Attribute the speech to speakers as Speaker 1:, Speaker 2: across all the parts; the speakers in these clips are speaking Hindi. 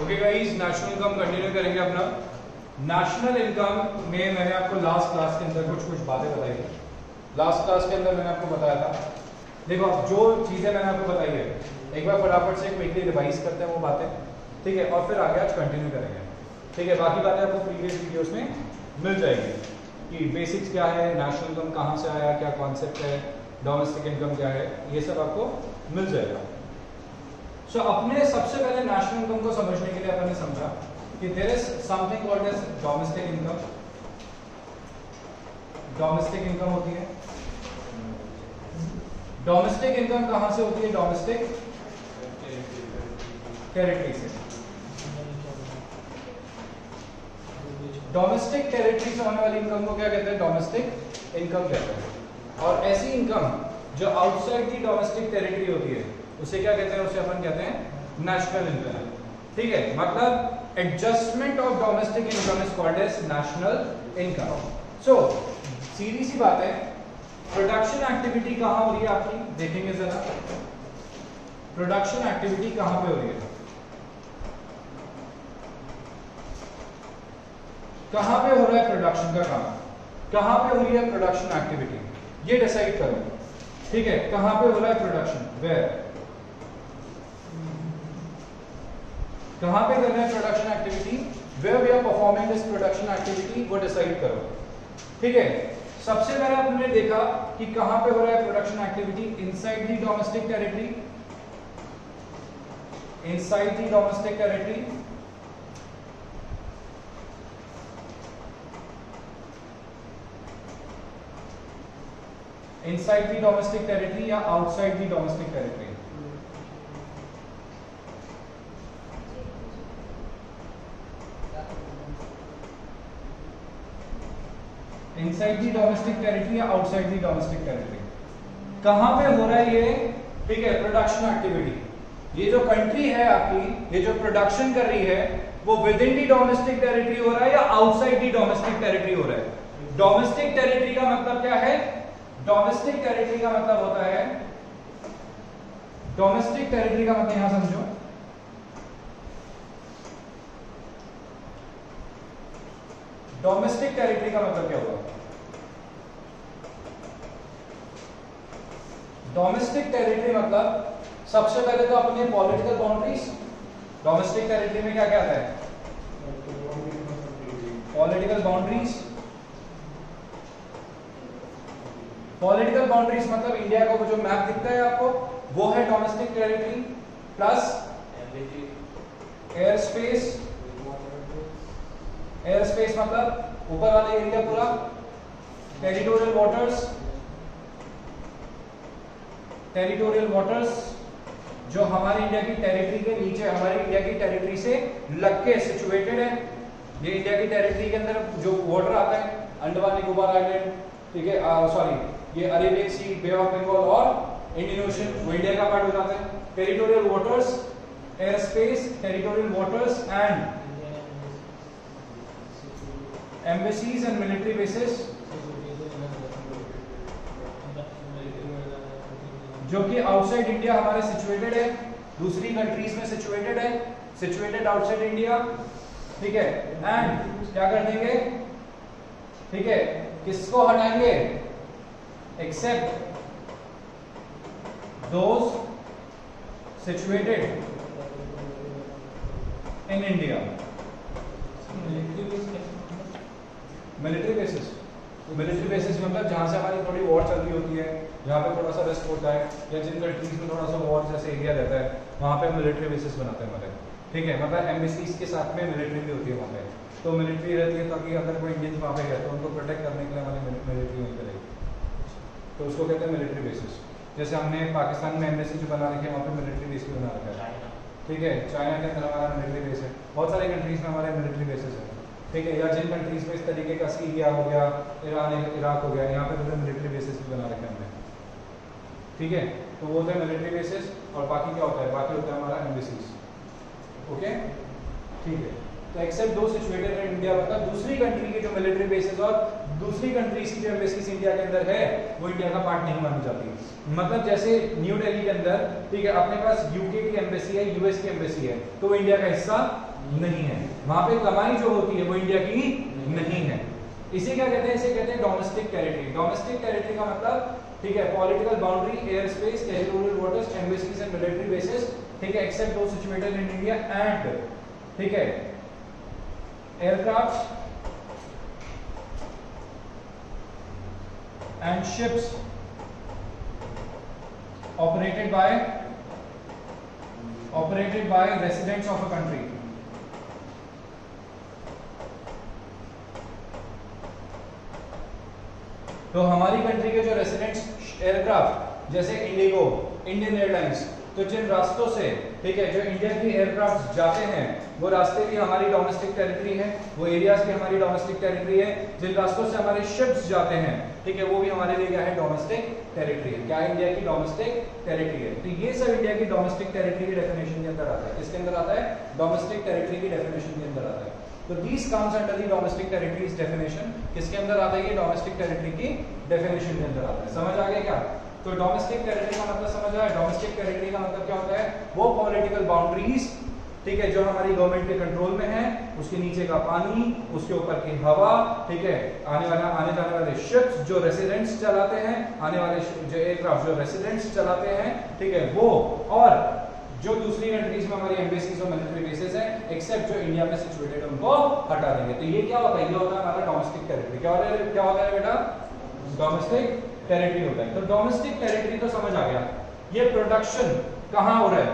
Speaker 1: Okay guys, national income continue करेंगे अपना। नेशनल इनकम में मैंने आपको लास्ट क्लास के अंदर कुछ बातें बताई थी। लास्ट क्लास के अंदर मैंने आपको बताया था, देखो जो चीजें मैंने आपको बताई है एक बार फटाफट से क्विकली रिवाइज करते हैं वो बातें, ठीक है, और फिर आगे आज कंटिन्यू करेंगे, ठीक है। बाकी बातें आपको प्रीवियस वीडियोस में मिल जाएगी कि बेसिक्स क्या है, नेशनल इनकम कहाँ से आया, क्या कॉन्सेप्ट है, डोमेस्टिक इनकम क्या है, ये सब आपको मिल जाएगा। सो अपने सबसे पहले नेशनल इनकम को समझने के लिए अपन ने समझा कि there is something called as domestic income. Domestic income होती है, डोमेस्टिक इनकम कहां से होती है? डोमेस्टिक टेरिटरी से। डोमेस्टिक टेरिटरी से होने वाली इनकम को क्या कहते हैं? डोमेस्टिक इनकम कहते हैं। और ऐसी इनकम जो आउटसाइड दी डोमेस्टिक टेरिटरी होती है उसे क्या कहते हैं? उसे अपन कहते हैं नेशनल इनकम, ठीक है। मतलब adjustment of domestic income is called as national income. So सीधी सी बात है, प्रोडक्शन एक्टिविटी कहां हो रही है आपकी? देखेंगे जरा, प्रोडक्शन एक्टिविटी कहां पे हो रही है? कहां पे हो रहा है प्रोडक्शन का काम? कहां पे हो रही है प्रोडक्शन एक्टिविटी? ये डिसाइड करो, ठीक है। कहां पे हो रहा है प्रोडक्शन? वेयर? कहां पे कर रहे हैं production activity? Where we are performing this production activity, वो डिसाइड करो, ठीक है। सबसे पहले आपने देखा कि कहां पे हो रहा है production activity? Inside the domestic territory, inside the domestic territory, inside the domestic territory या outside the domestic territory? Inside the domestic territory या आउटसाइड दी डोमेस्टिक टेरिटरी? कहां पे हो रहा है ये, ठीक है, प्रोडक्शन एक्टिविटी? ये जो कंट्री है आपकी, ये जो प्रोडक्शन कर रही है वो with in the domestic territory हो रहा है या आउटसाइड दी डोमेस्टिक टेरिटरी हो रहा है? डोमेस्टिक टेरिटरी का मतलब क्या है? डोमेस्टिक टेरिटरी का मतलब होता है, डोमेस्टिक टेरिटरी का मतलब यहां समझो, डोमेस्टिक टेरिटरी का मतलब क्या होगा? डोमेस्टिक टेरिटरी मतलब सबसे पहले तो अपने पॉलिटिकल बाउंड्रीज। डोमेस्टिक टेरिटरी में क्या क्या आता है? Political boundaries. पॉलिटिकल बाउंड्रीज मतलब इंडिया का जो मैप दिखता है आपको वो है domestic territory, plus air space. Air space मतलब ऊपर वाला एरिया पूरा, टेरिटोरियल वाटर्स, टेरिटोरियल वाटर्स जो हमारी इंडिया की टेरिटरी के नीचे, हमारी इंडिया की टेरिटरी से लग के सिचुएटेड है। ये इंडिया की टेरिटरी के अंदर जो वाटर आता है, अंडमान निकोबार आइलैंड, ठीक है, सॉरी ये Arabian Sea, Bay of Bengal और इंडियन ओशन, वो इंडिया का पार्ट हो जाता है। Territorial waters, air space, territorial waters and embassies and military bases जो कि आउटसाइड इंडिया हमारे सिचुएटेड है, दूसरी कंट्रीज में सिचुएटेड है, सिचुएटेड आउटसाइड इंडिया, ठीक है। एंड क्या कर देंगे, ठीक है, किसको हटाएंगे? Except those situated in India. Military bases, military bases मतलब जहां से हमारी थोड़ी वॉर चल रही होती है, जहां पे थोड़ा सा रिस्क होता है, या जिन कंट्रीज में थोड़ा सा वॉर जैसे एरिया रहता है वहां पे मिलिट्री बेसिस बनाते हैं हमारे, ठीक है। मतलब एम्बेसीज के साथ में मिलिट्री भी होती है वहां पे, तो मिलिट्री रहती है ताकि अगर कोई इंडियंस वहां पे गए तो उनको प्रोटेक्ट करने के लिए हमारी मिलिट्री वहीं पे रहेगी, तो उसको कहते हैं मिलिट्री बेसिस। जैसे हमने पाकिस्तान में एम्बेसी जो बना रखी है वहाँ पे मिलिट्री बेस भी बना रखा है, ठीक है। चाइना के अंदर हमारा मिलिट्री बेस है, बहुत सारे कंट्रीज में हमारे मिलिट्री बेसिस है, ठीक है। या जिन कंट्रीज में इस तरीके का सीरिया हो गया, ईरान, इराक हो गया, यहाँ पे तो मिलिट्री बेसिस भी बना रखे हमने, ठीक है। तो वो होता है मिलिट्री बेसिस, और बाकी क्या होता है? बाकी होता है हमारा एम्बेसीज, ओके, ठीक है। तो एक्सेप्ट दो सिचुएटेड इन इंडिया मतलब दूसरी कंट्री के जो मिलिट्री बेसिस और दूसरी कंट्रीज की जो एम्बेसीज इंडिया के अंदर है वो इंडिया का पार्ट नहीं मानी जाती। मतलब जैसे न्यू दिल्ली के अंदर, ठीक है, अपने पास यूके की एम्बेसी है, यूएस की एम्बेसी है, तो वो इंडिया का हिस्सा नहीं है, वहां पे कमाई जो होती है वो इंडिया की नहीं है। इसे क्या कहते हैं? इसे कहते हैं डोमेस्टिक टेरिटरी। डोमेस्टिक टेरिटरी का मतलब, ठीक है, political boundary, air space, territorial waters, embassies and military bases, ठीक है, except those situated in India and, ठीक है, aircraft and ships operated by residents of a country। तो हमारी कंट्री के जो रेसिडेंट्स एयरक्राफ्ट जैसे इंडिगो, इंडियन एयरलाइंस, तो जिन रास्तों से, ठीक है, जो इंडिया की एयरक्राफ्ट जाते हैं वो रास्ते भी हमारी डोमेस्टिक टेरिटरी है, वो एरियाज भी हमारी डोमेस्टिक टेरिटरी है। जिन रास्तों से हमारे शिप्स जाते हैं, ठीक है, वो भी हमारे लिए क्या है? डोमेस्टिक टेरिटरी है। क्या इंडिया की डोमेस्टिक टेरिटरी है। तो ये सब इंडिया की डोमेस्टिक टेरिटरी की डेफिनेशन के अंदर आता है। किसके अंदर आता है? डोमेस्टिक टेरिटरी की डेफिनेशन के अंदर आता है। तो this comes under the domestic territory's definition. किसके अंदर आता है? ये डोमेस्टिक टेरिटरी की डेफिनेशन के अंदर आता है। समझ आ गया क्या? तो डोमेस्टिक टेरिटरी का मतलब समझ आया? डोमेस्टिक टेरिटरी का मतलब क्या होता है? वो पॉलिटिकल बाउंड्रीज, ठीक है, जो हमारी गवर्नमेंट के कंट्रोल में है, उसके नीचे का पानी, उसके ऊपर की हवा, ठीक है, आने जाने वाले शिप्स जो रेसिडेंट्स चलाते हैं, आने वाले जो एयरक्राफ्ट जो रेसिडेंट्स चलाते हैं, ठीक है, वो, और जो दूसरी कंट्रीज में हमारी एम्बेसीज और मिलिट्री बेसेस हैं, एक्सेप्ट जो इंडिया में सिचुएटेड, उनको हटा देंगे। तो ये क्या होता है? ये होता है हमारा डोमेस्टिक टेरिटरी। क्या होता है बेटा? डोमेस्टिक टेरिटरी होता है। तो डोमेस्टिक टेरिटरी तो समझ आ गया। ये प्रोडक्शन कहां हो रहा है?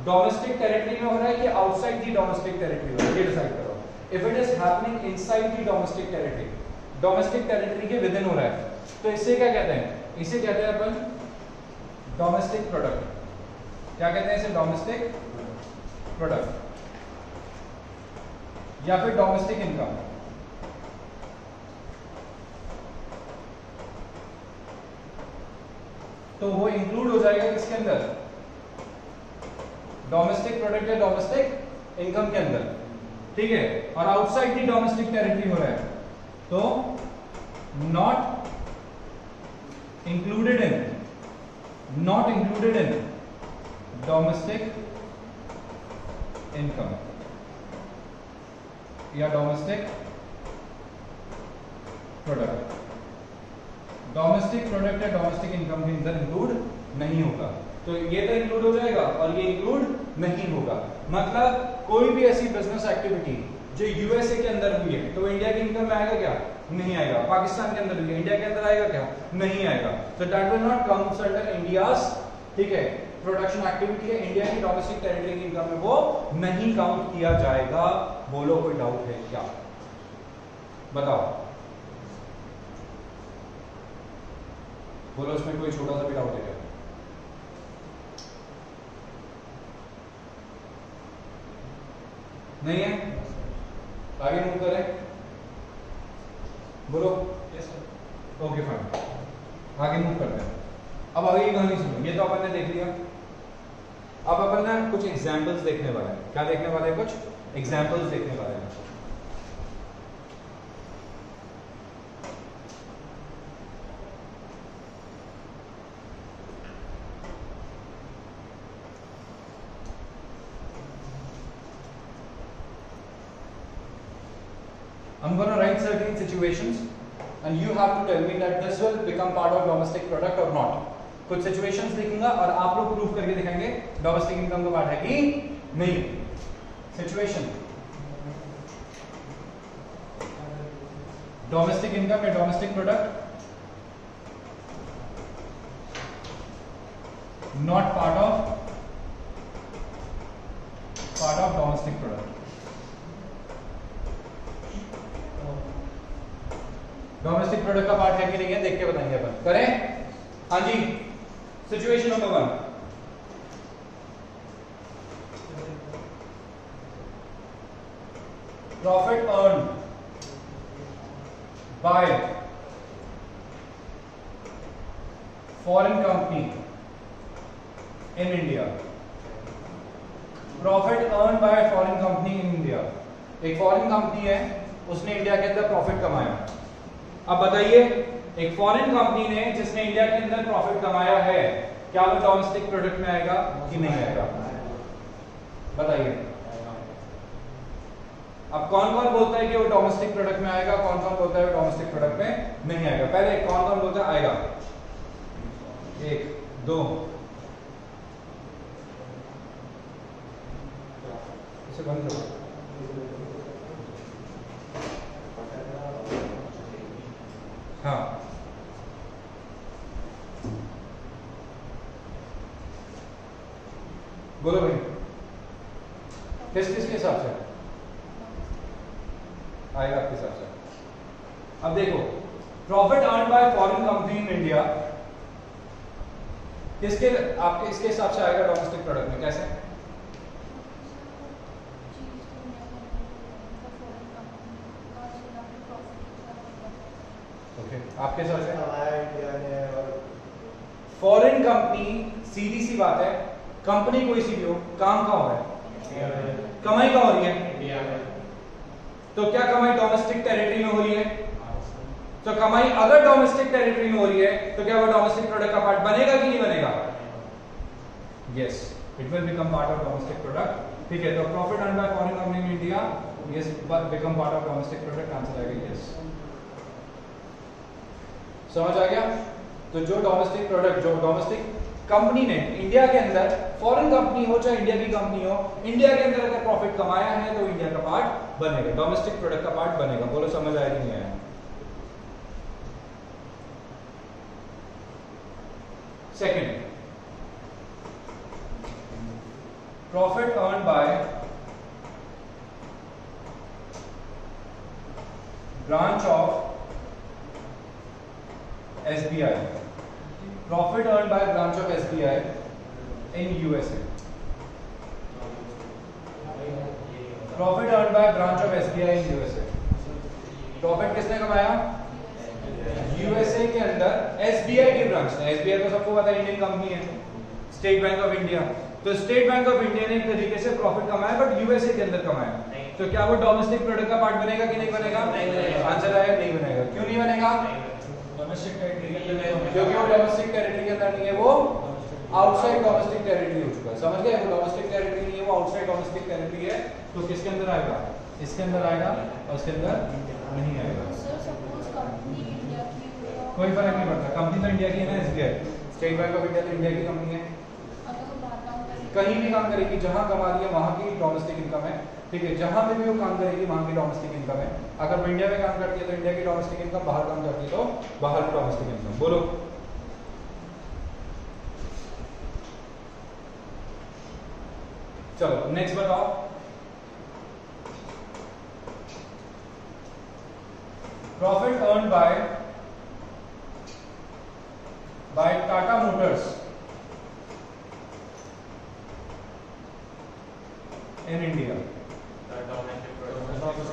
Speaker 1: डोमेस्टिक टेरिटरी में हो रहा है कि आउटसाइड दी डोमेस्टिक टेरिटरी हो रहा है? ये डिसाइड करो। If it is happening inside the domestic territory, domestic territory के विद इन हो रहा है, तो इससे क्या कहते हैं? इसे कहते हैं अपन डोमेस्टिक प्रोडक्ट। क्या कहते हैं इसे? डोमेस्टिक प्रोडक्ट या फिर डोमेस्टिक इनकम। तो वो इंक्लूड हो जाएगा किसके अंदर? डोमेस्टिक प्रोडक्ट या डोमेस्टिक इनकम के अंदर, ठीक है। और आउटसाइड दी डोमेस्टिक टेरिटरी हो रहा है, तो not included in domestic income या डोमेस्टिक प्रोडक्ट। डोमेस्टिक प्रोडक्ट या डोमेस्टिक इनकम के अंदर इंक्लूड नहीं होगा। तो ये तो इंक्लूड हो जाएगा और ये इंक्लूड नहीं होगा। मतलब कोई भी ऐसी बिजनेस एक्टिविटी जो यूएसए के अंदर हुई है, तो इंडिया की इनकम में आएगा क्या? नहीं आएगा। पाकिस्तान के अंदर हुई है, इंडिया के अंदर आएगा क्या? नहीं आएगा। तो that will not count under India's, ठीक है, प्रोडक्शन एक्टिविटी है। इंडिया की डोमेस्टिक टेरिटरी की इनकम में वो नहीं काउंट किया जाएगा। बोलो, कोई डाउट है क्या? बताओ, बोलो, इसमें कोई छोटा सा भी डाउट है क्या? नहीं है? आगे मूव करें, बोलो। Yes sir. ओके फाइन, आगे मूव करते हैं। अब आगे की कहानी सुनो। ये तो अपन ने देख लिया। अब अपन ना कुछ एग्जांपल्स देखने वाले हैं। क्या देखने वाले हैं? कुछ एग्जांपल्स देखने वाले हैं। I'm going to write certain situations and you have to tell me that this will become part of domestic product or not. कुछ situations लिखूंगा और आप लोग प्रूव करके दिखाएंगे डोमेस्टिक इनकम का पार्ट है कि नहीं। सिचुएशन, डोमेस्टिक इनकम या domestic product not part of domestic product. Domestic product का पार्ट है कि नहीं है, देख के बताएंगे अपन। करें? हाँ जी। Situation number 1, profit earn by foreign company in India. Profit earn by foreign company in India. एक फॉरेन कंपनी है, उसने इंडिया के अंदर प्रॉफिट कमाया। अब बताइए, एक फॉरेन कंपनी ने जिसने इंडिया के अंदर प्रॉफिट कमाया है, क्या वो डोमेस्टिक प्रोडक्ट में आएगा कि नहीं आएगा? बताइए। अब कौन कौन बोलता है कि वो डोमेस्टिक प्रोडक्ट में आएगा, कौन कौन बोलता है वो डोमेस्टिक प्रोडक्ट में नहीं आएगा? पहले कौन कौन बोलता है आएगा? 1 2 इसे बंद करो। हाँ बोलो भाई, किस किस के हिसाब से आएगा आपके हिसाब से? अब देखो, profit earn by foreign company in India किसके आपके इसके हिसाब से आएगा डोमेस्टिक प्रोडक्ट में? कैसे? ओके, आपके हिसाब से फॉरेन कंपनी, सीधी सी बात है, कंपनी कोई सी भी हो, काम कहाँ हो रहा है? कमाई कहाँ हो रही है? इंडिया में। तो क्या कमाई डोमेस्टिक टेरिटरी में हो रही है? तो कमाई अगर डोमेस्टिक टेरिटरी में हो रही है तो क्या वो डोमेस्टिक प्रोडक्ट का पार्ट बनेगा कि नहीं बनेगा? Yes, it will become part of domestic product. ठीक है, तो profit earn by foreign company in India yes become part of domestic product. Answer आएगा यस। समझ आ गया? तो जो डोमेस्टिक प्रोडक्ट, जो डोमेस्टिक कंपनी ने इंडिया के अंदर, फॉरेन कंपनी हो चाहे इंडिया की कंपनी हो, इंडिया के अंदर अगर प्रॉफिट कमाया है तो इंडिया का पार्ट बनेगा, डोमेस्टिक प्रोडक्ट का पार्ट बनेगा। बोलो समझ आया कि नहीं आया? Second, profit earn by branch of SBI, profit earned by branch of SBI in USA, profit earned by branch of SBI in USA, profit किसने कमाया? USA के अंदर SBI की ब्रांच ने। SBI तो सबको पता है इंडियन कंपनी है, स्टेट बैंक ऑफ इंडिया। तो स्टेट बैंक ऑफ इंडिया ने एक तरीके से प्रॉफिट कमाया बट USA के अंदर कमाया। तो क्या वो डोमेस्टिक प्रोडक्ट का पार्ट बनेगा कि नहीं बनेगा? आंसर आया नहीं बनेगा। क्यों नहीं बनेगा? डोमेस्टिक टेरिटरी के अंदर, क्योंकि वो डोमेस्टिक टेरिटरी के अंदर नहीं है, वो आउटसाइड डोमेस्टिक टेरिटरी हो चुका है। समझ गए? वो डोमेस्टिक टेरिटरी नहीं है, वो आउटसाइड डोमेस्टिक टेरिटरी है। तो किसके अंदर आएगा? इसके अंदर आएगा और इसके अंदर नहीं आएगा। कोई फर्क नहीं पड़ता, कंपनी तो इंडिया की है ना, SBI, state bank of India तो इंडिया की कंपनी है। कहीं भी काम करेगी, जहां कमा रही है वहां की डोमेस्टिक इनकम है। ठीक है, जहां पे भी वो काम करेगी वहां की डोमेस्टिक इनकम है। अगर वो इंडिया में काम करती है तो इंडिया की डोमेस्टिक इनकम, बाहर काम करती है तो बाहर की डोमेस्टिक इनकम। बोलो चलो नेक्स्ट बताओ। Profit earn bye Tata Motors in India,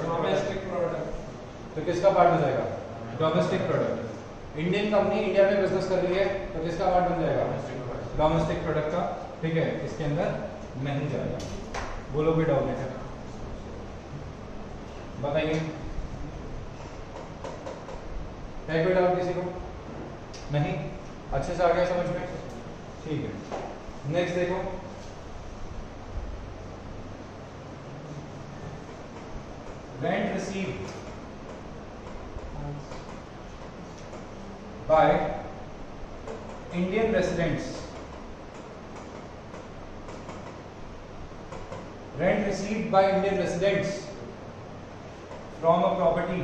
Speaker 1: domestic product. तो किसका पार्ट हो जाएगा? Domestic product. Indian company India में बिजनेस कर रही है तो किसका पार्ट बन जाएगा? डोमेस्टिक प्रोडक्ट का। ठीक है, इसके अंदर नहीं जाएगा। बोलो भी डाउट है बताइए, है कोई डाउट किसी को? नहीं? अच्छे से आ गया समझ में? ठीक है, नेक्स्ट देखो। Rent received by Indian residents, rent received by Indian residents from a property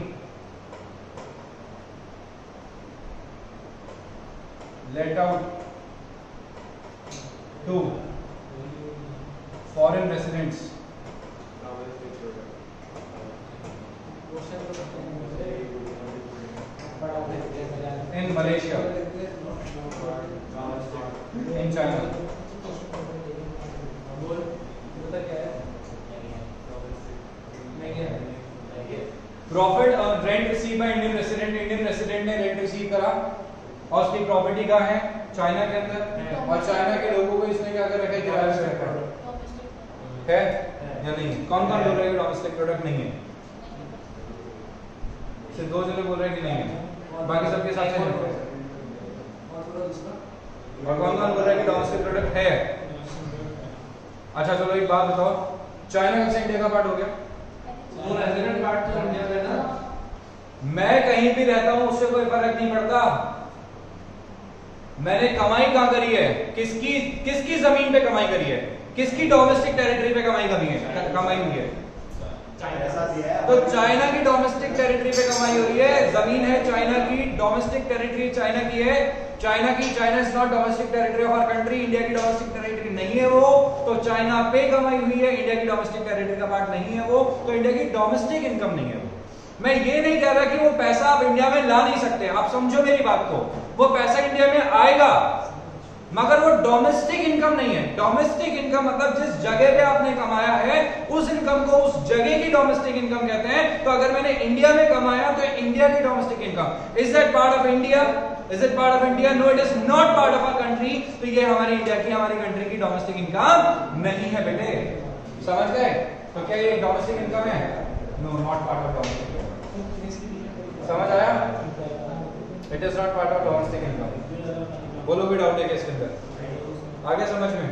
Speaker 1: let out to foreign residents in Malaysia, in China. Profit rent receive by Indian resident, Indian resident ने रेंट रिसीव करा और उसकी प्रॉपर्टी कहाँ है? चाइना के अंदर। और चाइना के लोगों को इसने क्या कर रखा है? किराए पे रखा है या नहीं? कौन कौन बोल रहे हैं डोमेस्टिक प्रोडक्ट नहीं है? सिर्फ दो जने बोल रहे हैं कि नहीं है, बाकी सबके साथ से नहीं। और कौन कौन बोल रहा है कि डोमेस्टिक प्रोडक्ट है? अच्छा चलो एक बात बताओ, चाइना कब से इंडिया का पार्ट हो गया?
Speaker 2: वो रेजिडेंट कार्ड तो इंडिया में ना,
Speaker 1: मैं कहीं भी रहता हूं उससे कोई फर्क नहीं पड़ता। मैंने कमाई कहां करी है, किसकी किसकी जमीन पे कमाई करी है, किसकी डोमेस्टिक टेरिटरी पे कमाई हुई है। तो चाइना की डोमेस्टिक टेरिटरी पे कमाई हो रही है, जमीन है चाइना की, डोमेस्टिक टेरिटरी चाइना की है, China is not domestic territory of our country, India की डोमेस्टिक टेरिटरी नहीं है वो, तो चाइना पे कमाई हुई है, इंडिया की डोमेस्टिक टेरिटरी का पार्ट नहीं है वो, तो इंडिया की डोमेस्टिक इनकम नहीं है वो। मैं ये नहीं कह रहा कि वो पैसा आप इंडिया में ला नहीं सकते, आप समझो मेरी बात को, वो पैसा इंडिया में आएगा मगर वो डोमेस्टिक इनकम नहीं है। डोमेस्टिक इनकम मतलब जिस जगह पे आपने कमाया है उस इनकम को उस जगह की डोमेस्टिक इनकम कहते हैं। तो अगर मैंने इंडिया में कमाया तो इंडिया की domestic income, is that part of India? Is it part of India? No, it is not part of our country. तो ये हमारी इंडिया की, हमारी कंट्री की डोमेस्टिक इनकम नहीं है बेटे, समझ गए? तो क्या ये डोमेस्टिक इनकम है? No, not part of domestic income. समझ आया? It is not part of domestic income. बोलो भी डाउट है क्या इसके अंदर? आगे समझ में?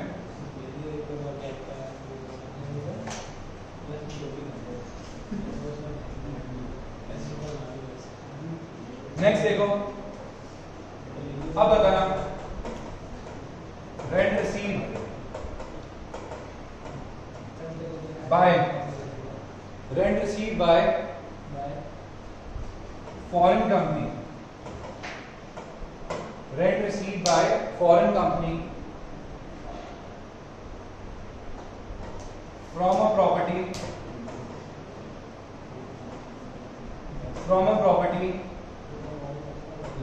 Speaker 1: नेक्स्ट देखो, अब बताना, rent receive by foreign company, rent received by foreign company from a property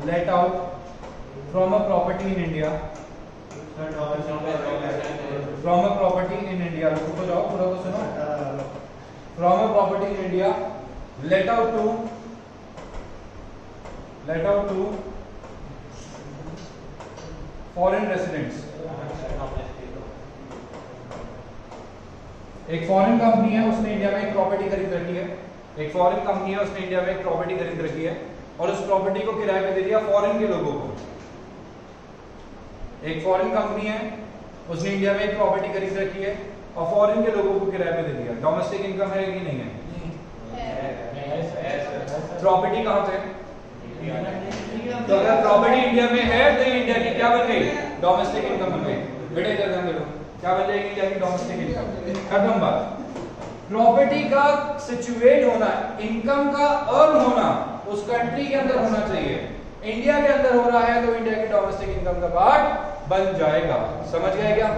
Speaker 1: let out from a property in India, from a property in India, रुको तो जाओ, पूरा तो सुनो। from a property in India let out to foreign residents. एक फॉरेन कंपनी है, उसने इंडिया में एक प्रॉपर्टी खरीद रखी है, एक फॉरेन कंपनी है, उसने इंडिया में एक प्रॉपर्टी खरीद रखी है और उस प्रॉपर्टी को किराए पे दे दिया फॉरेन के लोगों को। एक फॉरेन कंपनी है, उसने इंडिया में एक प्रॉपर्टी खरीद रखी है और फॉरेन के लोगों को किराए पे दे दिया। डोमेस्टिक इनकम है कि नहीं है? प्रॉपर्टी कहां पे? तो अगर प्रॉपर्टी इंडिया में है तो ये इंडिया की क्या बन गई? डोमेस्टिक इनकम बन गई। बेटे इधर ध्यान दो, क्या बन जाएगी इंडिया की डोमेस्टिक इनकम? खत्म बात। प्रॉपर्टी का सिचुएट होना, इनकम का अर्न होना उस कंट्री के अंदर होना चाहिए। इंडिया के अंदर हो रहा है तो इंडिया की डोमेस्टिक इनकम का पार्ट बन जाएगा। समझ गए क्या?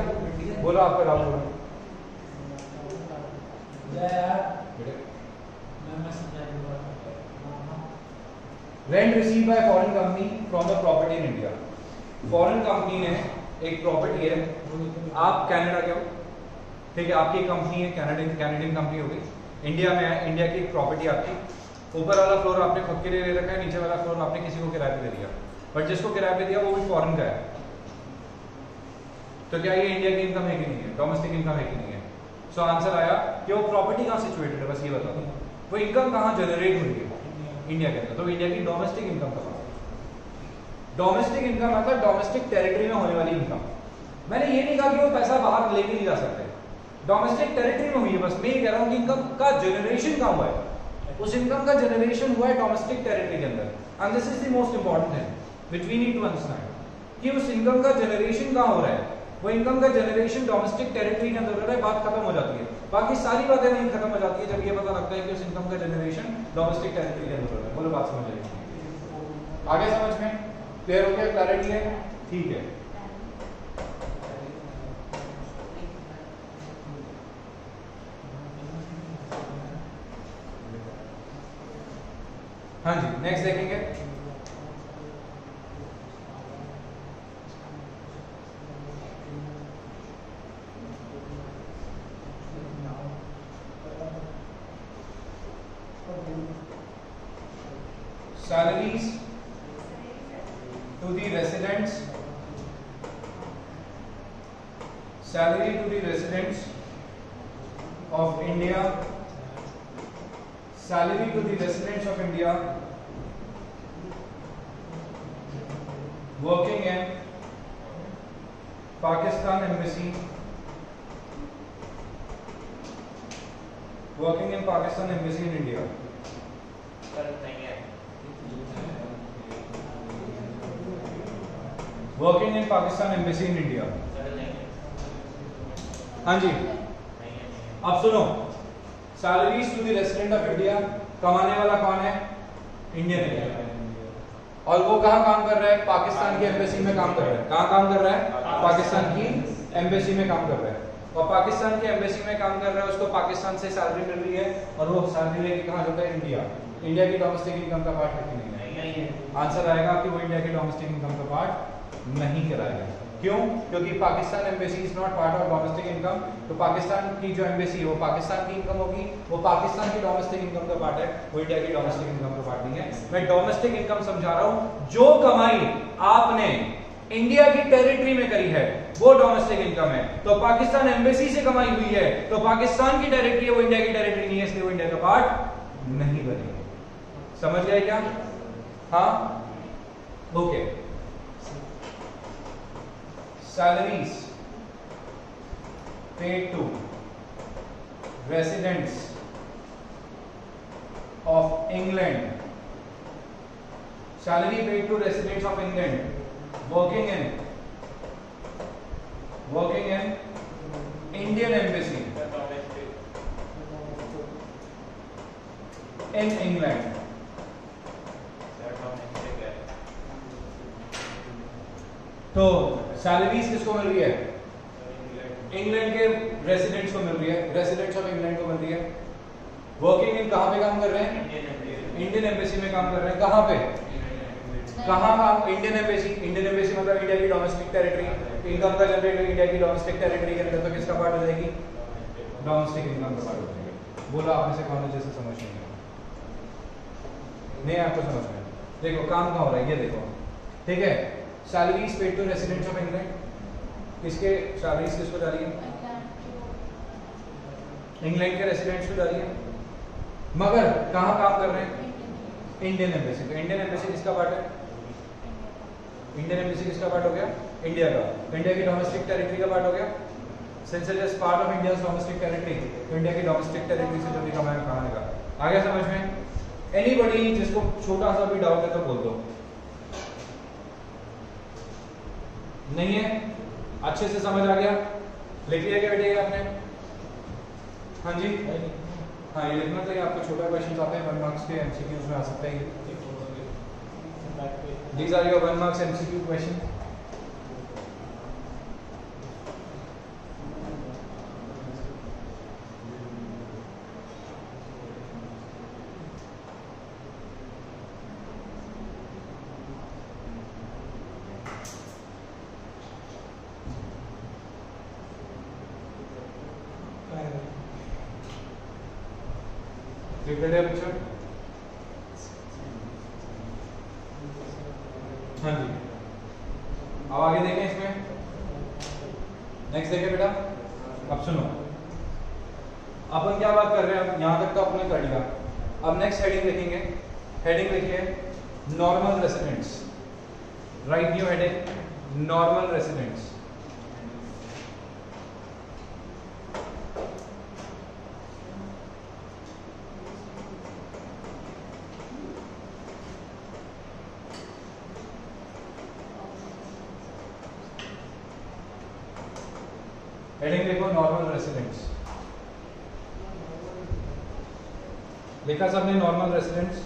Speaker 1: बोलो आपका डाउट बोलो। Rent receive by foreign company from the property in India. Foreign company ने एक प्रॉपर्टी है, आप कनाडा के हो, ठीक है, आपकी कंपनी है, कैनेडियन कंपनी हो गई, इंडिया में है, इंडिया की एक प्रॉपर्टी आपकी, ऊपर वाला फ्लोर आपने खुद के लिए ले रखा है, नीचे वाला फ्लोर आपने किसी को किराए पे दे दिया, बट जिसको किराए पे दिया वो भी फॉरेन का है। तो क्या ये इंडिया की इनकम है कि नहीं है? डोमेस्टिक इनकम है कि नहीं है? सो आंसर आया कि वो प्रॉपर्टी कहाँ सिचुएटेड है, बस ये बता दो, वो इनकम कहाँ जनरेट हो रही है इंडिया के अंदर। तो इंडिया की डोमेस्टिक इनकम का, डोमेस्टिक इनकम मतलब डोमेस्टिक टेरिटरी में होने वाली इनकम। मैंने ये नहीं कहा कि वो पैसा बाहर लेके नहीं जा सकते, डोमेस्टिक टेरिटरी में हुई है, बस मैं ये कह रहा हूँ कि इनकम का जनरेशन कहाँ हुआ है, उस इनकम का जनरेशन हुआ है डोमेस्टिक टेरिटरी के अंदर। And this is the most important thing which we need to understand कि उस इनकम का जनरेशन कहाँ हो रहा है। वो इनकम का जनरेशन डोमेस्टिक टेरिटरी के अंदर हो रहा है, बात खत्म हो जाती है, बाकी सारी बातें नहीं खत्म हो जाती है जब ये पता लगता है कि उस इनकम का जनरेशन डोमेस्टिक टेरिटरी के अंदर हो रहा है। बोलो बात समझ आएगी? आगे समझ में क्लियर हो गया? क्लैरिटी है? ठीक है। हाँ जी, नेक्स्ट देखेंगे। salaries to the residents, salary to the residents of India, salary to the residents of India working in Pakistan Embassy working in Pakistan embassy in India. Working in Pakistan embassy in India. हाँ जी, अब सुनो, salaries to the resident of India, कमाने वाला कौन है? इंडियन है। और वो कहाँ काम कर रहा है? पाकिस्तान की एम्बेसी में काम कर रहा है। कहाँ काम कर रहा है? पाकिस्तान की एम्बेसी में काम कर रहा है। और पाकिस्तान की एम्बेसी में काम कर रहा है, उसको पाकिस्तान से सैलरी मिल रही है और वो सैलरी लेके कहाँ जाता है? इंडिया। इंडिया की डोमेस्टिक इनकम का पार्ट है कि नहीं है? आंसर आएगा कि वो इंडिया की डोमेस्टिक इनकम का पार्ट नहीं कराएगा। क्यों? क्योंकि Pakistan embassy is not part of domestic income. तो पाकिस्तान की जो एम्बेसी है वो पाकिस्तान की इनकम होगी, वो पाकिस्तान की डोमेस्टिक इनकम का पार्ट है, वो इंडिया की डोमेस्टिक इनकम का पार्ट नहीं है। मैं डोमेस्टिक इनकम समझा रहा हूं, जो कमाई आपने इंडिया की टेरिटरी में करी है वो डोमेस्टिक इनकम है। तो पाकिस्तान एम्बेसी से कमाई हुई है तो पाकिस्तान की टेरिटरी है, वो इंडिया की टेरिटरी नहीं है, इसलिए वो इंडिया का पार्ट नहीं बनेगी। समझ गए क्या? हाँ, okay. Salaries paid to residents of England, salary paid to residents of England working in Indian embassy in England। तो सैलरीज किसको मिल रही है? इंग्लैंड के रेसिडेंट्स को मिल रही है, रेसिडेंट्स ऑफ इंग्लैंड को मिल रही है। वर्किंग इन कहां पे काम कर रहे हैं? इंडियन एम्बेसी में काम कर रहे हैं। कहां पे? कहां काम? Indian embassy. इंडियन एम्बेसी मतलब इंडिया की डोमेस्टिक टेरिटरी। इनकम का जनरेटर इंडिया की डोमेस्टिक टेरिटरी के अंदर, तो किसका पार्ट हो जाएगी? डोमेस्टिक इनकम का पार्ट हो जाएगा। बोला आपने से कौन जैसे समझ नहीं आपको समझ में? देखो काम कहां हो रहा है, ये देखो, ठीक है। Salaries paid to residents of England, किसके सैलरीज किसको जा रही है? इंग्लैंड के रेसिडेंट्स को जा रही है, मगर कहां काम कर रहे हैं? Indian embassy. तो इंडियन एम्बेसी किसका पार्ट है? इंडियन एम्बेसी किसका पार्ट हो गया? इंडिया का। तो इंडिया की डोमेस्टिक टेरिटरी का पार्ट हो गया। Since it is part of India's domestic territory, तो इंडिया की डोमेस्टिक टेरिटरी से जो भी कमाया कहां आएगा? आ गया समझ में? एनीबॉडी जिसको छोटा सा भी डाउट है तो बोल दो। नहीं है? अच्छे से समझ आ गया? लिख लिया क्या बेटे आपने? हाँ जी, हाँ ये लिखना चाहिए आपको। छोटा क्वेश्चन आते हैं 1 मार्क्स के, एमसीक्यूज में आ सकते हैं। These are your 1 marks MCQ question. Repeat है बच्चों? हाँ जी, अब आगे देखें इसमें। नेक्स्ट देखें बेटा। अब सुनो, अपन क्या बात कर रहे हैं? अब यहां तक तो अपने कर लिया। अब नेक्स्ट हेडिंग देखेंगे। हेडिंग देखिए, normal residents. Right new heading, normal residents. Heading देखो, नॉर्मल रेसिडेंट्स। देखा सबने नॉर्मल रेसिडेंट्स?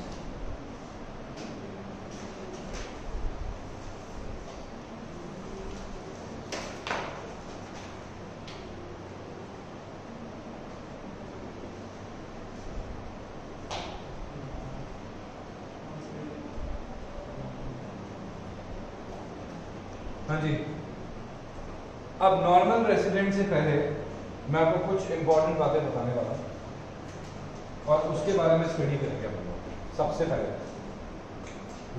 Speaker 1: हाँ जी, अब नॉर्मल रेसिडेंट से पहले मैं आपको कुछ इंपॉर्टेंट बातें बताने वाला हूं और उसके बारे में स्टडी करेंगे अपन लोग। सबसे पहले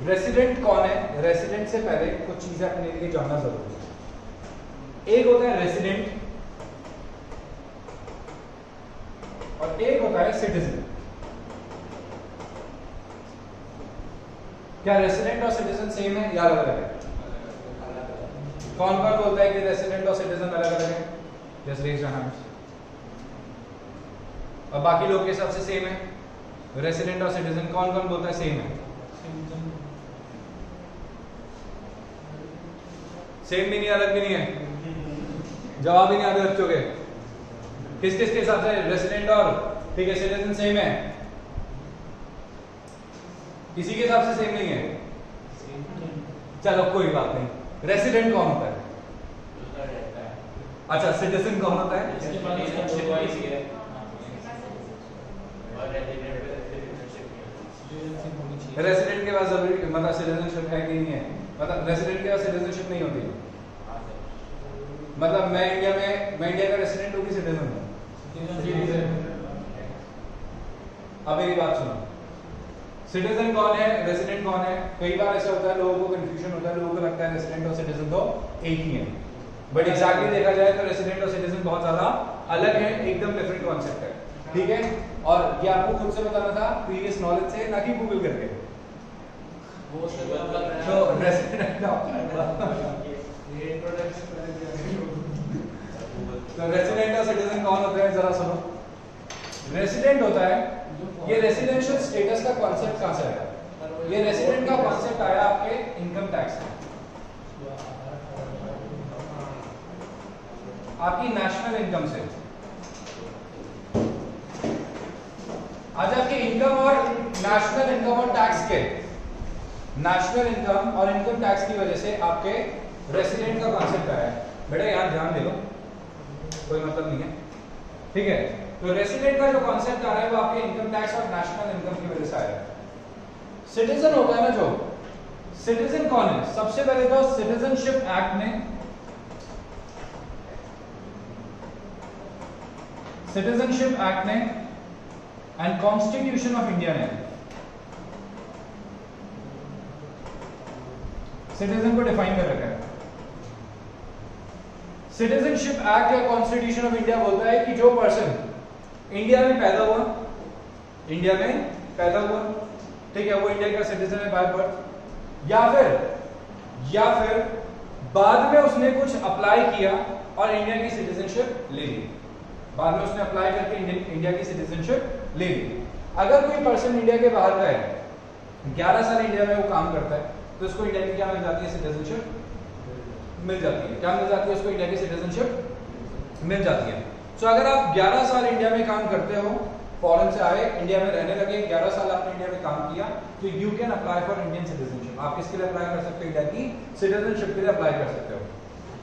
Speaker 1: रेसिडेंट कौन है? रेसिडेंट से पहले कुछ चीजें अपने लिए जानना जरूरी है। एक होता है रेसिडेंट और एक होता है सिटीजन। क्या रेसिडेंट और सिटीजन सेम है या अलग अलग है? कौन कौन बोलता है कि रेसिडेंट और सिटीजन अलग अलग है? Just raise your hands. और बाकी लोग के हिसाब से सेम है। रेसिडेंट और सिटीजन कौन कौन बोलता है सेम है? सेम भी नहीं, अलग भी नहीं है। जवाब ही नहीं आते बच्चों के। किस किस के हिसाब से रेसिडेंट और ठीक है सिटीजन सेम है? किसी के हिसाब से सेम नहीं है। चलो कोई बात नहीं। रेसिडेंट कौन होता है? अच्छा, सिटीजन कौन होता है? रेसिडेंट के पास जरूरी मतलब सिटीजनशिप है कि नहीं है? मतलब रेसिडेंट के पास सिटीजनशिप नहीं होती। मतलब मैं इंडिया का रेसिडेंट हूँ कि सिटीजन हूँ? अब मेरी बात सुनो, सिटीजन कौन है, रेसिडेंट कौन है? कई बार ऐसा होता है, लोगों को कंफ्यूजन होता है, लोगों को लगता है रेसिडेंट और सिटीजन तो एक ही है, बट एग्जैक्टली देखा जाए तो रेसिडेंट और सिटीजन बहुत ज्यादा अलग है, एकदम डिफरेंट कॉन्सेप्ट है, ठीक है? और ये आपको खुद से बताना था प्रीवियस नॉलेज से, ना कि गूगल करके। तो रेसिडेंट और सिटीजन कौन होता है जरा सुनो। रेसिडेंट होता है, ये रेसिडेंशियल स्टेटस का कॉन्सेप्ट कहां से आया? ये रेसिडेंट का कॉन्सेप्ट आया आपके इनकम टैक्स में, आपकी नेशनल इनकम से। आज आपकी इनकम और नेशनल इनकम और टैक्स के, नेशनल इनकम और इनकम टैक्स की वजह से आपके रेसिडेंट का कॉन्सेप्ट आया है। बेटा यार ध्यान दे लो, कोई मतलब नहीं है, ठीक है? तो रेसिडेंट का जो कॉन्सेप्ट आ रहा है वो आपके इनकम टैक्स और नेशनल इनकम की वजह से आया है। सिटीजन होता है ना जो, सिटीजन कौन है? सबसे पहले तो सिटीजनशिप एक्ट ने, सिटीजनशिप एक्ट ने एंड कॉन्स्टिट्यूशन ऑफ इंडिया ने सिटीजन को डिफाइन कर रखा है। सिटीजनशिप एक्ट या कॉन्स्टिट्यूशन ऑफ इंडिया बोलता है कि जो पर्सन इंडिया में पैदा हुआ, इंडिया में पैदा हुआ, ठीक है, वो इंडिया का सिटीजन है बाय बर्थ, या फिर बाद में उसने कुछ अप्लाई किया और इंडिया की सिटीजनशिप ले ली, बाद में उसने अप्लाई करके इंडिया की सिटीजनशिप ले ली। अगर कोई पर्सन इंडिया के बाहर का है, 11 साल इंडिया में वो काम करता है, तो उसको इंडिया की क्या मिल जाती है? सिटीजनशिप मिल जाती है। क्या मिल जाती है उसको? इंडिया की सिटीजनशिप मिल जाती है। तो अगर आप 11 साल इंडिया में काम करते हो, फॉरेन से आए, इंडिया में रहने लगे, 11 साल आपने इंडिया में काम किया, तो you can apply for Indian citizenship. आप किसके लिए अप्लाई कर सकते हो? इंडिया की सिटीजनशिप के लिए अप्लाई कर सकते हो।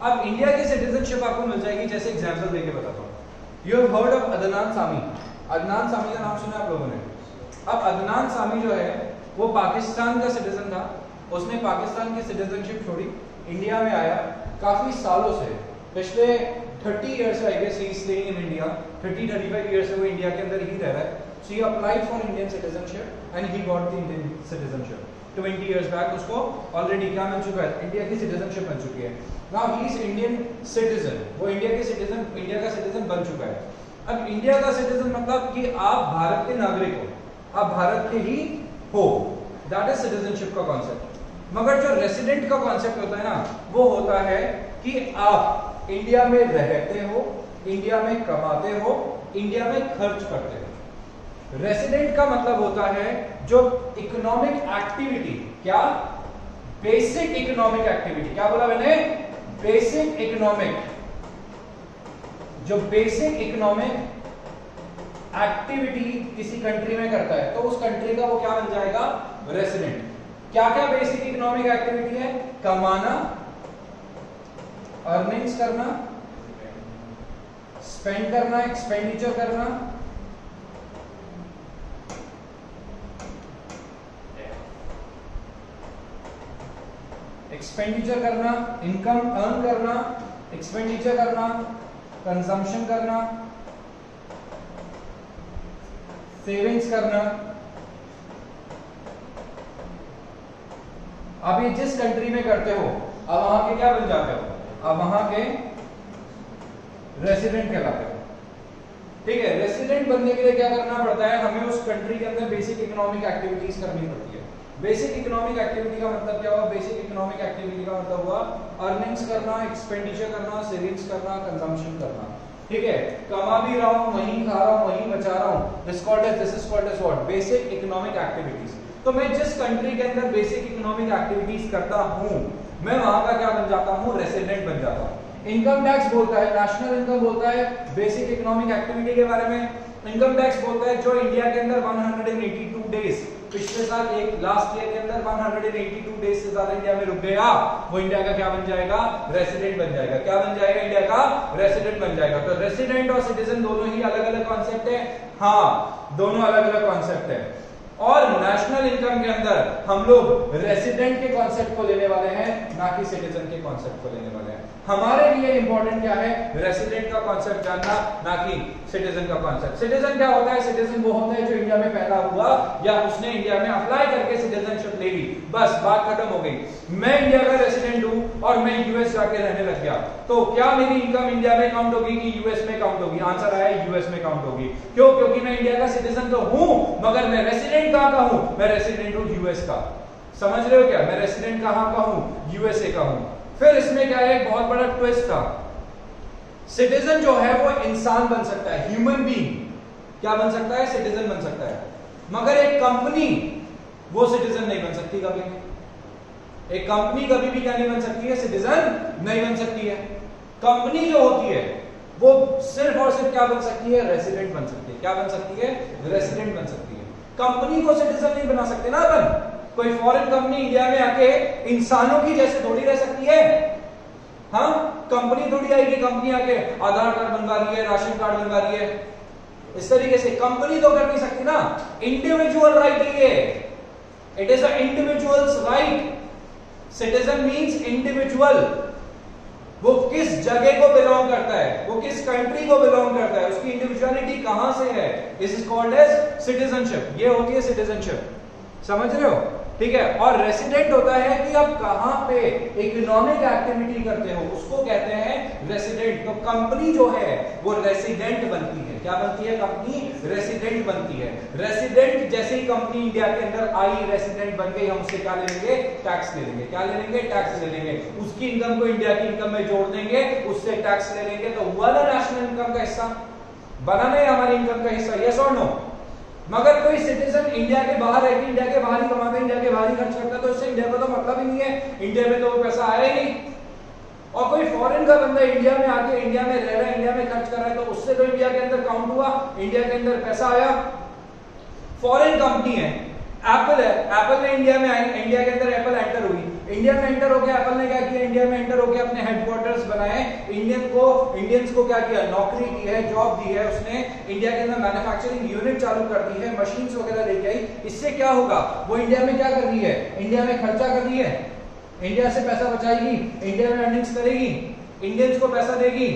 Speaker 1: अब इंडिया की सिटीजनशिप आपको मिल जाएगी, जैसे एग्जांपल देके बताता हूँ। You have heard of Adnan Sami. Adnan Sami का नाम सुना आप लोगों ने? अब अदनान सामी जो है वो पाकिस्तान का सिटीजन था, उसने पाकिस्तान की सिटीजनशिप छोड़ी, इंडिया में आया, काफी सालों से, पिछले 30 years I guess he is staying in India, 30-35 years से वो इंडिया के अंदर ही रह रहा है। So he applied for Indian citizenship and he got the Indian citizenship. 20 years back उसको ऑलरेडी क्या मिल चुका है? इंडिया की सिटीजनशिप मिल चुकी है। Now he is Indian citizen, वो इंडिया के सिटीजन, इंडिया का सिटीजन बन चुका है। अब इंडिया का सिटीजन मतलब कि आप भारत के नागरिक हो, आप भारत के ही हो, दैट इज सिटीजनशिप का कॉन्सेप्ट। मगर जो रेसिडेंट का कॉन्सेप्ट होता है ना, वो होता है कि आप इंडिया में रहते हो, इंडिया में कमाते हो, इंडिया में खर्च करते हो। रेसिडेंट का मतलब होता है जो इकोनॉमिक एक्टिविटी, क्या? Basic economic activity. क्या बोला मैंने? बेसिक इकोनॉमिक, जो बेसिक इकोनॉमिक एक्टिविटी किसी कंट्री में करता है, तो उस कंट्री का वो क्या बन जाएगा? रेसिडेंट। क्या क्या बेसिक इकोनॉमिक एक्टिविटी है? कमाना, अर्निंग्स करना, स्पेंड करना, एक्सपेंडिचर करना, एक्सपेंडिचर करना, इनकम अर्न करना, एक्सपेंडिचर करना, कंजम्पशन करना, सेविंग्स करना। आप ये जिस कंट्री में करते हो, अब वहां के क्या बन जाते हो? अब वहां के रेसिडेंट कहलाते हो, ठीक है? रेसिडेंट बनने के लिए क्या करना पड़ता है? हमें उस कंट्री के अंदर बेसिक इकोनॉमिक एक्टिविटीज करनी पड़ती है। बेसिक इकोनॉमिक एक्टिविटी का मतलब क्या हुआ? बेसिक इकोनॉमिक एक्टिविटी का मतलब हुआ अर्निंग्स करना, एक्सपेंडिचर करना, सेविंग्स करना, कंजम्पशन करना, ठीक है, कमा भी रहा हूं, वहीं खा रहा हूं, वहीं बचा रहा हूं, this is called as what, basic economic activities. तो मैं जिस कंट्री के अंदर बेसिक इकोनॉमिक एक्टिविटीज करता हूं, मैं वहां का क्या बन जाता हूं, रेसिडेंट बन जाता हूं। इनकम टैक्स बोलता है, नेशनल इनकम बोलता है बेसिक इकोनॉमिक एक्टिविटी के बारे में। इनकम टैक्स बोलता है जो इंडिया के अंदर 182 डेज, पिछले साल एक लास्ट ईयर के अंदर 182 डेज से ज्यादा इंडिया में रुक गया, वो इंडिया का क्या बन जाएगा, रेसिडेंट बन जाएगा। क्या बन जाएगा, इंडिया का रेसिडेंट बन जाएगा। तो रेसिडेंट और सिटीजन दोनों ही अलग अलग कॉन्सेप्ट है, हाँ दोनों अलग अलग कॉन्सेप्ट है। और नेशनल इनकम के अंदर हम लोग रेसिडेंट के कॉन्सेप्ट को लेने वाले हैं, ना कि सिटीजन के कॉन्सेप्ट को लेने वाले हैं। हमारे लिए इंपॉर्टेंट क्या है, रेसिडेंट का कॉन्सेप्ट जानना, ना कि सिटीजन का कॉन्सेप्ट। सिटीजन क्या होता है, सिटीजन वो होता है जो इंडिया में पैदा हुआ या उसने इंडिया में अप्लाई करके सिटीजनशिप ले ली, बस बात खत्म हो गई। मैं इंडिया का रेसिडेंट हूं और मैं यूएस जाके रहने लग गया, तो क्या मेरी इनकम इंडिया में काउंट होगी कि यूएस में काउंट होगी? आंसर आया यूएस में काउंट होगी। क्यों? क्योंकि मैं इंडिया का सिटीजन तो हूं, मगर मैं रेसिडेंट कहां का हूं, मैं रेसिडेंट हूं यूएस का। समझ रहे हो क्या, मैं रेसिडेंट कहां का हूं, यूएसए का हूं। फिर इसमें क्या है, एक बहुत बड़ा ट्विस्ट था। सिटीजन जो है वो इंसान बन सकता है, ह्यूमन बीइंग क्या बन सकता है, सिटीजन बन सकता है, मगर एक कंपनी वो सिटीजन नहीं बन सकती कभी भी। एक कंपनी कभी भी क्या नहीं बन सकती है, सिटीजन नहीं बन सकती है। कंपनी जो होती है वो सिर्फ और सिर्फ क्या बन सकती है, रेसिडेंट बन सकती है। क्या बन सकती है, रेसिडेंट बन सकती है। कंपनी को सिटीजन नहीं बना सकते ना अपन। कोई फॉरेन कंपनी इंडिया में आके इंसानों की जैसे थोड़ी रह सकती है, हाँ कंपनी थोड़ी आएगी, कंपनी आके आधार कार्ड बनवा रही है, राशन कार्ड बनवा रही है, इस तरीके से कंपनी तो कर नहीं सकती ना। इंडिविजुअल राइट है ये, it is a individuals right. Citizen means individual, वो किस जगह को बिलोंग करता है, वो किस कंट्री को बिलोंग करता है, उसकी इंडिविजुअलिटी कहां से है, this is called as citizenship. ये होती है सिटीजनशिप, समझ रहे हो, ठीक है। और रेसिडेंट होता है कि आप कहां पे इकोनॉमिक एक्टिविटी करते हो, उसको कहते हैं रेसिडेंट। तो कंपनी जो है वो रेसिडेंट बनती है। क्या बनती है, कंपनी रेसिडेंट बनती है। रेसिडेंट जैसे ही कंपनी इंडिया के अंदर आई, रेसिडेंट बन गई, हम उससे क्या ले लेंगे, टैक्स ले लेंगे। क्या ले लेंगे, टैक्स ले लेंगे। उसकी इनकम को इंडिया की इनकम में जोड़ देंगे, उससे टैक्स ले लेंगे, तो हुआ ना नेशनल इनकम का हिस्सा, बना नहीं हमारी इनकम का हिस्सा, यस और नो। मगर कोई सिटीजन इंडिया के बाहर रहकर इंडिया के बाहर ही कमाता है, इंडिया के बाहर ही खर्च करता है, तो इससे इंडिया को तो मतलब ही नहीं है, इंडिया में तो वो पैसा आया ही नहीं। और कोई फॉरेन का बंदा इंडिया में आके इंडिया में रह रहा है, इंडिया में खर्च कर रहा है, तो उससे तो इंडिया के अंदर काउंट हुआ, इंडिया के अंदर पैसा आया। फॉरेन कंपनी है, एप्पल है, एप्पल ने इंडिया में आई, इंडिया के अंदर एप्पल एंटर हुई, इंडिया में एंटर हो गया, एप्पल ने क्या किया, इंडिया में एंटर हो गया, अपने हेडक्वार्टर्स बनाए, इंडियंस को क्या किया, नौकरी दी है, जॉब दी है उसने, इंडिया के अंदर मैन्युफैक्चरिंग यूनिट चालू कर दी है, मशीन्स वगैरह लेके आई। इससे क्या होगा, वो इंडिया में क्या कर रही है, इंडिया में खर्चा कर रही है, इंडिया से पैसा बचाएगी, इंडिया में अर्निंग्स करेगी, इंडियंस को पैसा देगी।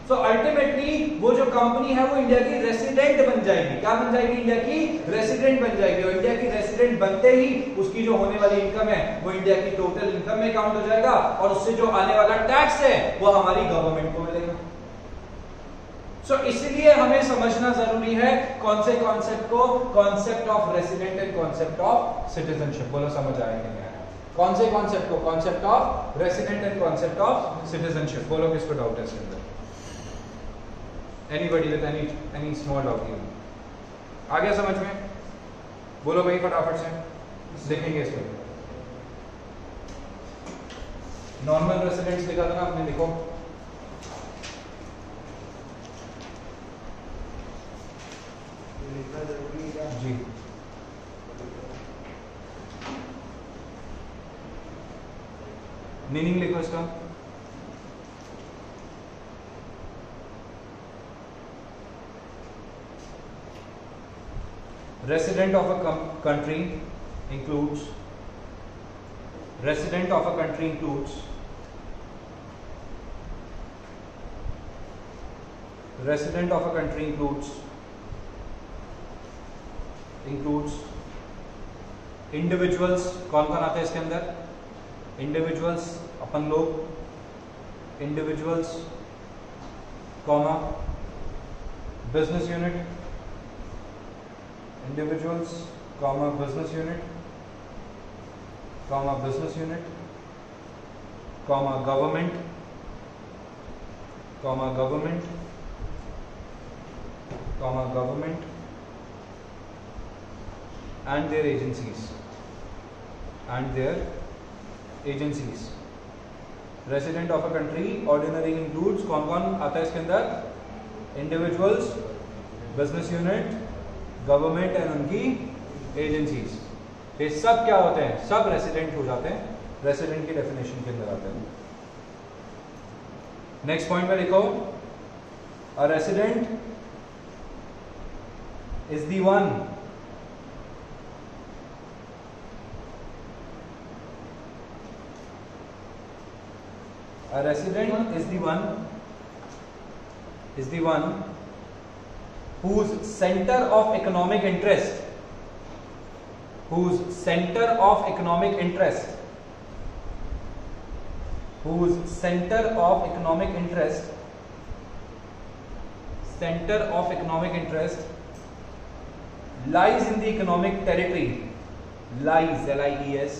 Speaker 1: सो अल्टीमेटली वो जो कंपनी है वो इंडिया की रेसिडेंट बन जाएगी। क्या बन जाएगी, इंडिया की रेसिडेंट बन जाएगी। और इंडिया की रेसिडेंट बनते ही उसकी जो होने वाली इनकम है वो इंडिया की टोटल इनकम में काउंट हो जाएगा, और उससे जो आने वाला टैक्स है वो हमारी गवर्नमेंट को मिलेगा। सो इसलिए हमें समझना जरूरी है कौन से कॉन्सेप्ट को, concept of resident and concept of citizenship. बोलो समझ आया कि नहीं आया? कौन से कॉन्सेप्ट को, concept of resident and concept of citizenship. बोलो किसको डाउट है इसके अंदर? Anybody with any small doubt here? आ गया समझ में? बोलो भाई फटाफट से, देखेंगे इस पर। नॉर्मल रेसिडेंट्स लिखा था ना आपने, लिखो।
Speaker 2: लिखना जरूरी है
Speaker 1: जी, मीनिंग लिखो इसका। Resident of a country includes, resident of a country includes, resident of a country includes individuals। कौन कौन आते हैं इसके अंदर? individuals अपन लोग, individuals, comma business unit, individuals, comma business unit, comma business unit, comma government, comma government, comma government and their agencies resident of a country ordinary includes कौन कौन आता है इसके अंदर? Individuals, business unit, government and उनकी एजेंसीज। ये सब क्या होते हैं? सब रेसिडेंट हो जाते हैं, रेसिडेंट की डेफिनेशन के अंदर आते हैं। नेक्स्ट पॉइंट में लिखो, a resident is the one A resident is the one whose center of economic interest lies in the economic territory, lies L-I-E-S,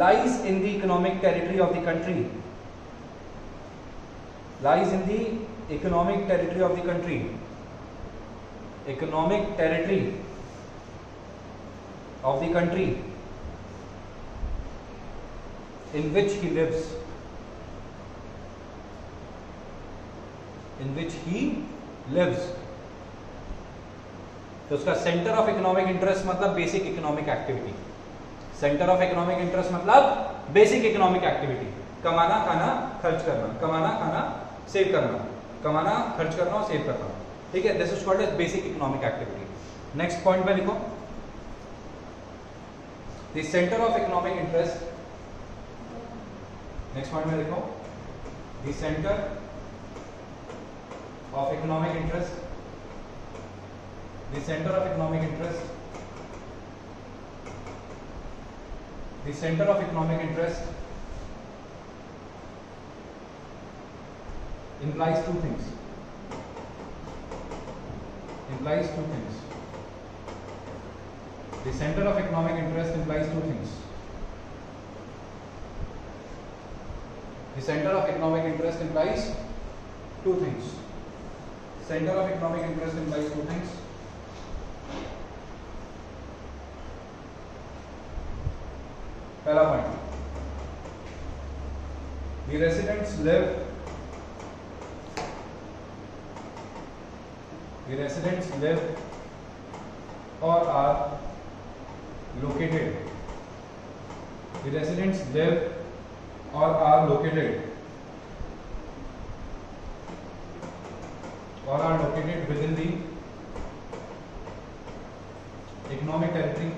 Speaker 1: lies in the economic territory of the country, lies in the economic territory of the country, economic territory of the country in which he lives, तो उसका सेंटर ऑफ इकोनॉमिक इंटरेस्ट मतलब basic economic activity. Centre of economic interest मतलब बेसिक इकोनॉमिक एक्टिविटी, कमाना, खाना, खर्च करना, कमाना, खाना, सेव करना, कमाना, खर्च करना और सेव करना। ठीक है, this is called as basic economic activity. Next point में लिखो, the centre of economic interest, next point में लिखो, the centre of economic interest, the center of economic interest, the center of economic interest implies two things, the center of economic interest implies two things, the center of economic interest implies two things, center of economic interest implies two things। पहला point, the residents live or are located, the residents live or are located within the economic territory,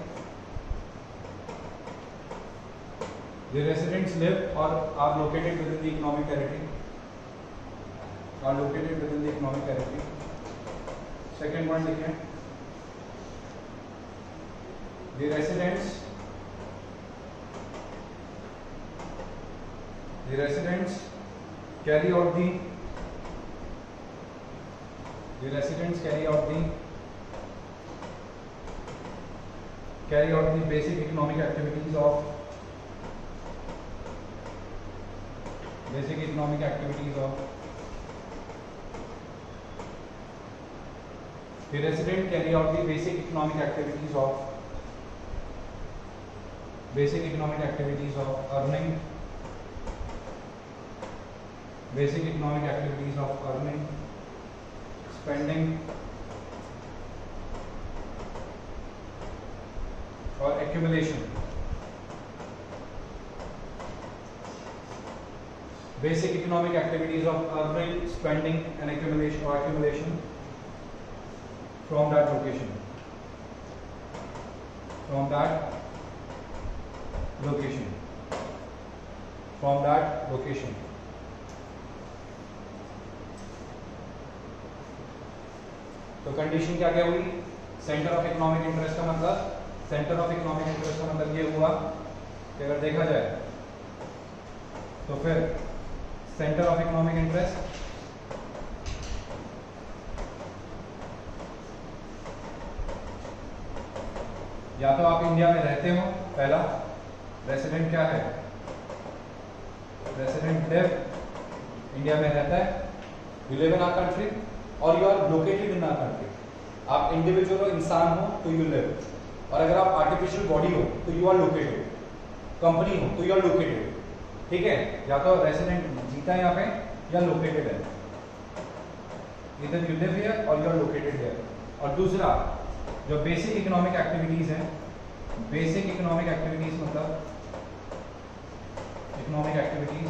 Speaker 1: the residents live or are located within the economic territory, second one लिखें, the residents carry out the basic economic activities of the resident carry out the basic economic activities of earning, spending or accumulation, basic economic activities of earning, spending and accumulation from that location, तो कंडीशन क्या हुई? सेंटर ऑफ इकोनॉमिक इंटरेस्ट का मतलब ये हुआ कि अगर देखा जाए तो फिर सेंटर ऑफ इकोनॉमिक इंटरेस्ट या तो आप इंडिया में रहते हो, पहला रेसिडेंट क्या है? रेसिडेंट लिव, इंडिया में रहता है, you live in our country और you are located in our country, आप इंडिविजुअल हो, इंसान हो तो यू लिव, और अगर आप आर्टिफिशियल बॉडी हो तो यू आर लोकेटेड, कंपनी हो तो यू आर लोकेटेड, ठीक है, या तो रेसिडेंट जीता है यहाँ पे या लोकेटेड है, इधर यू लिव हियर और यू आर लोकेटेड हियर। और दूसरा जो बेसिक इकोनॉमिक एक्टिविटीज हैं, बेसिक इकोनॉमिक एक्टिविटीज मतलब economic activities,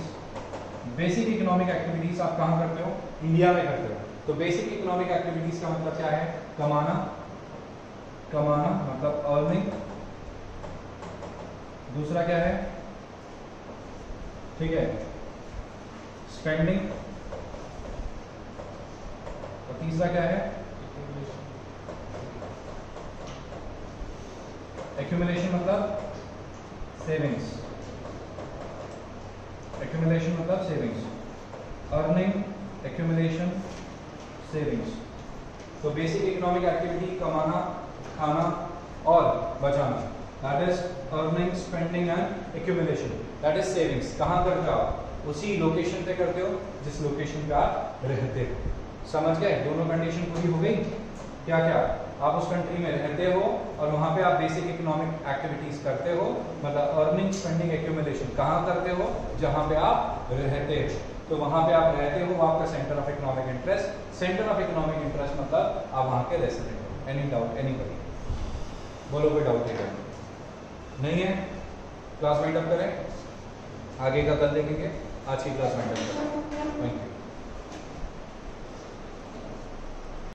Speaker 1: basic economic activities आप कहां करते हो? इंडिया में करते हो। तो बेसिक इकोनॉमिक एक्टिविटीज का मतलब क्या है? कमाना, कमाना मतलब अर्निंग, दूसरा क्या है? ठीक है, स्पेंडिंग, और तीसरा क्या है? एक्यूमुलेशन मतलब सेविंग्स, एक्यूमुलेशन मतलब सेविंग्स, अर्निंग, एक्यूमुलेशन, सेविंग्स। तो बेसिक इकोनॉमिक एक्टिविटी कमाना, खाना और बचाना, that is earning, spending and accumulation, that is savings. कहाँ करते हो आप? उसी लोकेशन पे करते हो जिस लोकेशन पे आप रहते हो। समझ गए? दोनों कंडीशन पूरी हो गई। क्या क्या? आप उस कंट्री में रहते हो और वहां पे आप बेसिक इकोनॉमिक एक्टिविटीज करते हो, मतलब अर्निंग, स्पेंडिंग, एक्यूमुलेशन कहाँ करते हो? जहां पे आप रहते हो। तो वहां पे आप रहते हो, वो आपका centre of economic interest. Centre of economic interest मतलब आप वहां के रेसिडेंट हो। Any doubt? एनीबॉडी? बोलो, कोई डाउट है क्या? नहीं है? क्लास वाइंड अप करें, आगे का कल देखेंगे, आज की क्लास वाइंड अप करें। Thank you.